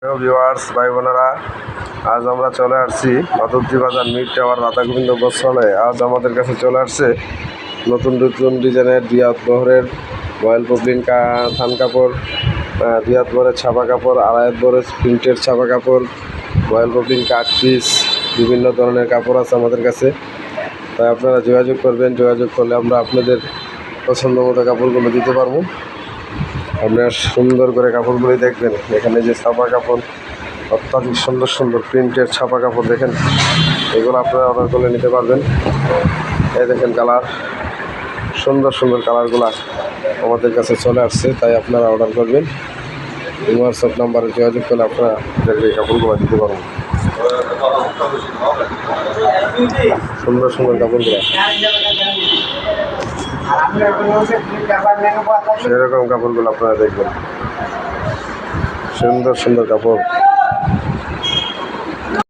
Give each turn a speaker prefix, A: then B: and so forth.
A: Hello viewers ভাই বোনেরা, আজ আমরা চলে আসছি মাধবদী বাজার মিড টাওয়ার রাধা গোবিন্দ বস্ত্রালয়ে। আজ আমাদের কাছে চলে আসছে নতুন নতুন ডিজাইনের দিয়াত বহরের বয়েল পবলিন থান কাপড়, দিয়াত বহরের ছাপা কাপড়, আড়াইয়াত বহরের প্রিন্টের ছাপা কাপড়, বয়েল পবলিন কাট পিস, বিভিন্ন ধরনের কাপড় আছে আমাদের কাছে। তাই আপনারা যোগাযোগ করবেন, যোগাযোগ করলে আমরা আপনাদের পছন্দ মতো কাপড়গুলো দিতে পারবো। আপনারা সুন্দর করে কাপড়গুলি দেখবেন। এখানে যে ছাপা কাপড়, অত্যাধিক সুন্দর সুন্দর প্রিন্টের ছাপা কাপড় দেখেন, এগুলো আপনারা অর্ডার করে নিতে পারবেন। এই দেখেন কালার, সুন্দর সুন্দর কালারগুলো আমাদের কাছে চলে আসছে, তাই আপনারা অর্ডার করবেন। হোয়াটসঅ্যাপ নাম্বারে যোগাযোগ করলে আপনারা এই কাপড়গুলো দিতে পারবেন। সুন্দর সুন্দর কাপড়গুলো, সেরকম কাপড়গুলো আপনারা দেখবেন। সুন্দর সুন্দর কাপড়।